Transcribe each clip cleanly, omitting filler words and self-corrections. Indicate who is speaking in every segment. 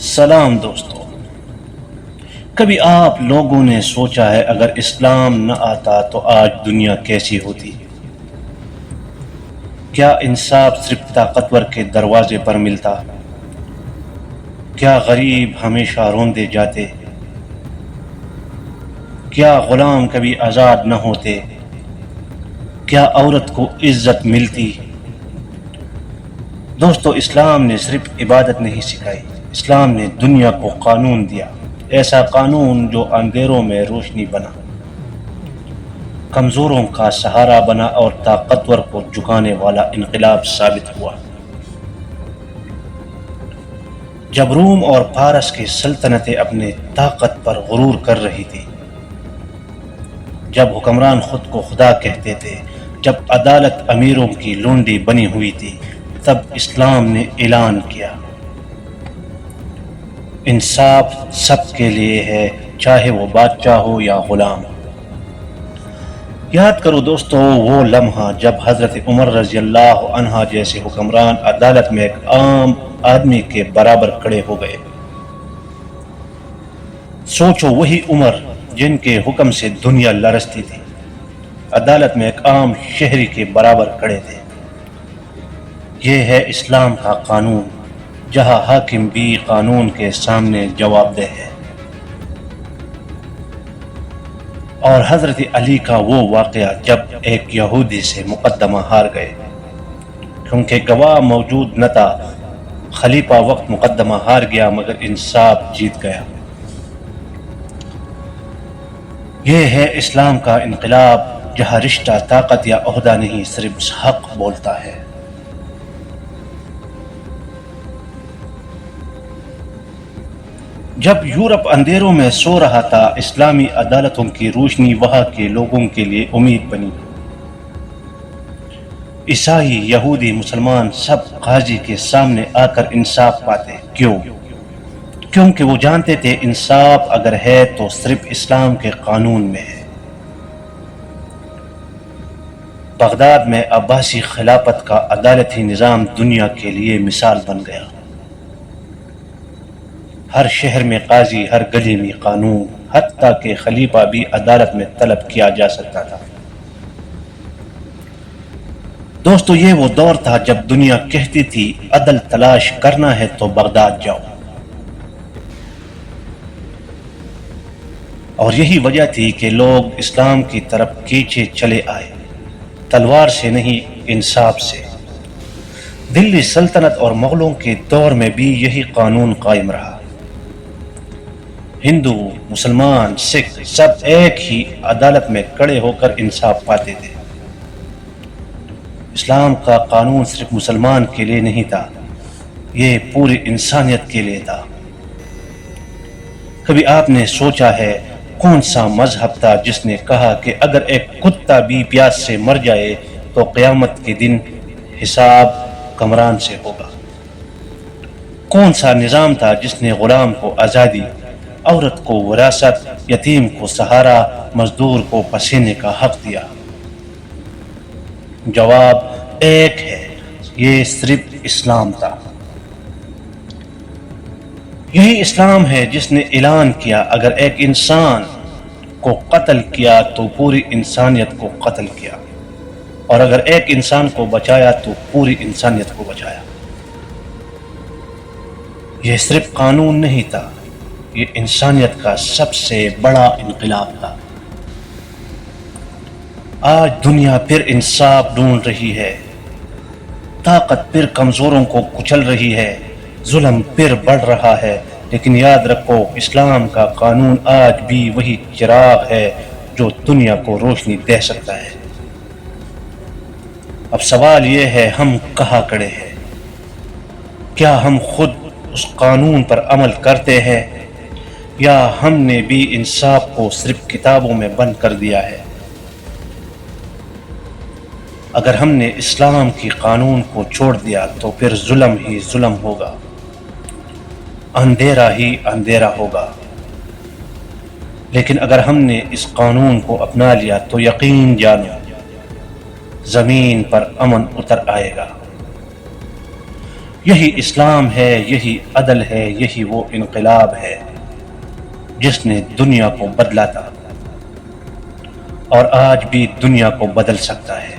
Speaker 1: سلام دوستو، کبھی آپ لوگوں نے سوچا ہے اگر اسلام نہ آتا تو آج دنیا کیسی ہوتی؟ کیا انصاف صرف طاقتور کے دروازے پر ملتا؟ کیا غریب ہمیشہ روندے جاتے؟ کیا غلام کبھی آزاد نہ ہوتے؟ کیا عورت کو عزت ملتی؟ دوستو، اسلام نے صرف عبادت نہیں سکھائی، اسلام نے دنیا کو قانون دیا، ایسا قانون جو اندھیروں میں روشنی بنا، کمزوروں کا سہارا بنا اور طاقتور کو جھکانے والا انقلاب ثابت ہوا۔ جب روم اور فارس کی سلطنتیں اپنے طاقت پر غرور کر رہی تھی، جب حکمران خود کو خدا کہتے تھے، جب عدالت امیروں کی لونڈی بنی ہوئی تھی، تب اسلام نے اعلان کیا، انصاف سب کے لیے ہے، چاہے وہ بادشاہ ہو یا غلام۔ یاد کرو دوستو وہ لمحہ جب حضرت عمر رضی اللہ عنہ جیسے حکمران عدالت میں ایک عام آدمی کے برابر کھڑے ہو گئے۔ سوچو، وہی عمر جن کے حکم سے دنیا لرزتی تھی، عدالت میں ایک عام شہری کے برابر کھڑے تھے۔ یہ ہے اسلام کا قانون، جہاں حاکم بھی قانون کے سامنے جواب دہ ہے۔ اور حضرت علی کا وہ واقعہ جب ایک یہودی سے مقدمہ ہار گئے، کیونکہ گواہ موجود نہ تھا، خلیفہ وقت مقدمہ ہار گیا مگر انصاف جیت گیا۔ یہ ہے اسلام کا انقلاب، جہاں رشتہ طاقت یا عہدہ نہیں، صرف حق بولتا ہے۔ جب یورپ اندھیروں میں سو رہا تھا، اسلامی عدالتوں کی روشنی وہاں کے لوگوں کے لیے امید بنی۔ عیسائی، یہودی، مسلمان سب قاضی کے سامنے آ کر انصاف پاتے۔ کیوں؟ کیونکہ وہ جانتے تھے انصاف اگر ہے تو صرف اسلام کے قانون میں ہے۔ بغداد میں عباسی خلافت کا عدالتی نظام دنیا کے لیے مثال بن گیا۔ ہر شہر میں قاضی، ہر گلی میں قانون، حتیٰ کہ خلیفہ بھی عدالت میں طلب کیا جا سکتا تھا۔ دوستو، یہ وہ دور تھا جب دنیا کہتی تھی عدل تلاش کرنا ہے تو بغداد جاؤ، اور یہی وجہ تھی کہ لوگ اسلام کی طرف کھینچے چلے آئے، تلوار سے نہیں، انصاف سے۔ دلی سلطنت اور مغلوں کے دور میں بھی یہی قانون قائم رہا۔ ہندو، مسلمان، سکھ سب ایک ہی عدالت میں کھڑے ہو کر انصاف پاتے تھے۔ اسلام کا قانون صرف مسلمان کے لیے نہیں تھا، یہ پوری انسانیت کے لیے تھا۔ کبھی آپ نے سوچا ہے کون سا مذہب تھا جس نے کہا کہ اگر ایک کتا بھی پیاس سے مر جائے تو قیامت کے دن حساب حکمران سے ہوگا؟ کون سا نظام تھا جس نے غلام کو آزادی، عورت کو وراثت، یتیم کو سہارا، مزدور کو پسینے کا حق دیا؟ جواب ایک ہے، یہ صرف اسلام تھا۔ یہی اسلام ہے جس نے اعلان کیا اگر ایک انسان کو قتل کیا تو پوری انسانیت کو قتل کیا، اور اگر ایک انسان کو بچایا تو پوری انسانیت کو بچایا۔ یہ صرف قانون نہیں تھا، یہ انسانیت کا سب سے بڑا انقلاب تھا۔ آج دنیا پھر انصاف ڈھونڈ رہی ہے، طاقت پھر کمزوروں کو کچل رہی ہے، ظلم پھر بڑھ رہا ہے، لیکن یاد رکھو اسلام کا قانون آج بھی وہی چراغ ہے جو دنیا کو روشنی دے سکتا ہے۔ اب سوال یہ ہے، ہم کہاں کھڑے ہیں؟ کیا ہم خود اس قانون پر عمل کرتے ہیں، یا ہم نے بھی انصاف کو صرف کتابوں میں بند کر دیا ہے؟ اگر ہم نے اسلام کی قانون کو چھوڑ دیا تو پھر ظلم ہی ظلم ہوگا، اندھیرا ہی اندھیرا ہوگا، لیکن اگر ہم نے اس قانون کو اپنا لیا تو یقین جانو زمین پر امن اتر آئے گا۔ یہی اسلام ہے، یہی عدل ہے، یہی وہ انقلاب ہے جس نے دنیا کو بدلا تھا اور آج بھی دنیا کو بدل سکتا ہے۔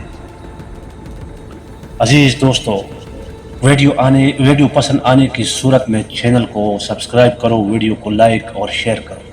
Speaker 1: عزیز دوستو، ویڈیو پسند آنے کی صورت میں چینل کو سبسکرائب کرو، ویڈیو کو لائک اور شیئر کرو۔